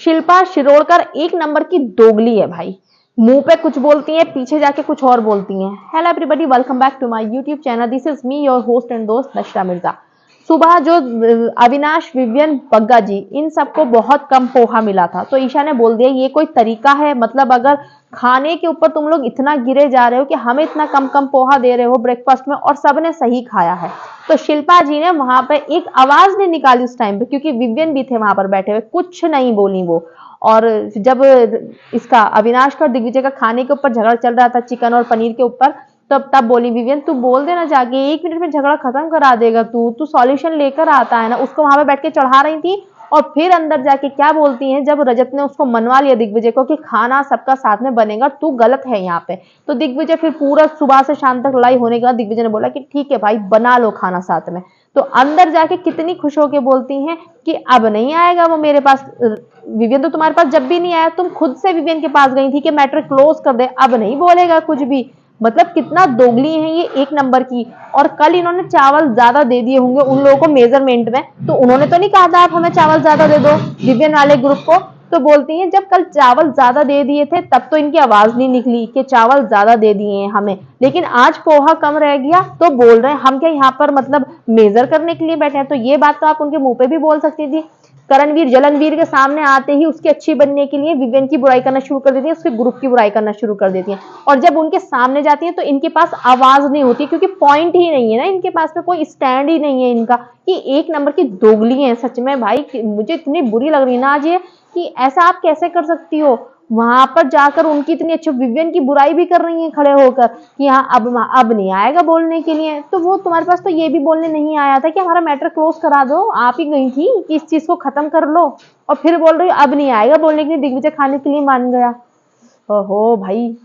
शिल्पा शिरोडकर एक नंबर की दोगली है भाई, मुंह पे कुछ बोलती है, पीछे जाके कुछ और बोलती हैं। Hello everybody, welcome back to my YouTube channel. This is me your host and दोस्त नशरा मिर्जा। सुबह जो अविनाश, विवियन, बग्गा जी, इन सबको बहुत कम पोहा मिला था, तो ईशा ने बोल दिया ये कोई तरीका है? मतलब अगर खाने के ऊपर तुम लोग इतना गिरे जा रहे हो कि हमें इतना कम कम पोहा दे रहे हो ब्रेकफास्ट में, और सबने सही खाया है। तो शिल्पा जी ने वहां पे एक आवाज नहीं निकाली उस टाइम पे, क्योंकि विवियन भी थे वहां पर बैठे हुए, कुछ नहीं बोली वो। और जब इसका अविनाश का और दिग्विजय का खाने के ऊपर झगड़ा चल रहा था, चिकन और पनीर के ऊपर, तब बोली विवियन, तू बोल देना जाके, 1 मिनट में झगड़ा खत्म करा देगा, तू सॉल्यूशन लेकर आता है ना। उसको वहां पे बैठ के चढ़ा रही थी, और फिर अंदर जाके क्या बोलती हैं, जब रजत ने उसको मनवा लिया दिग्विजय को कि खाना सबका साथ में बनेगा, तू गलत है यहाँ पे, तो दिग्विजय फिर पूरा सुबह से शाम तक लड़ाई होने के बाद दिग्विजय ने बोला कि ठीक है भाई, बना लो खाना साथ में। तो अंदर जाके कितनी खुश होके बोलती हैं कि अब नहीं आएगा वो मेरे पास। विवियन तो तुम्हारे पास जब भी नहीं आया, तुम खुद से विवियन के पास गई थी कि मैटर क्लोज कर दे, अब नहीं बोलेगा कुछ भी। मतलब कितना दोगली है ये, एक नंबर की। और कल इन्होंने चावल ज्यादा दे दिए होंगे उन लोगों को मेजरमेंट में, तो उन्होंने तो नहीं कहा था आप हमें चावल ज्यादा दे दो विवियन वाले ग्रुप को। तो बोलती हैं जब कल चावल ज्यादा दे दिए थे तब तो इनकी आवाज नहीं निकली कि चावल ज्यादा दे दिए हैं हमें, लेकिन आज पोहा कम रह गया तो बोल रहे हैं। हम क्या यहाँ पर मतलब मेजर करने के लिए बैठे हैं? तो ये बात तो आप उनके मुंह पे भी बोल सकती थी। करणवीर जलनवीर के सामने आते ही उसकी अच्छी बनने के लिए विवियन की बुराई करना शुरू कर देती है, उसके ग्रुप की बुराई करना शुरू कर देती है। और जब उनके सामने जाती है तो इनके पास आवाज नहीं होती, क्योंकि पॉइंट ही नहीं है ना इनके पास में, कोई स्टैंड ही नहीं है इनका। कि एक नंबर की दोगली है सच में भाई, मुझे इतनी बुरी लग रही है ना आज ये, कि ऐसा आप कैसे कर सकती हो? वहां पर जाकर उनकी इतनी अच्छी विवियन की बुराई भी कर रही है खड़े होकर कि हाँ अब नहीं आएगा बोलने के लिए। तो वो तुम्हारे पास तो ये भी बोलने नहीं आया था कि हमारा मैटर क्लोज करा दो, आप ही गई थी कि इस चीज को खत्म कर लो, और फिर बोल रही हो अब नहीं आएगा बोलने के लिए, दिग्विजय खाने के लिए मान गया। ओहो भाई,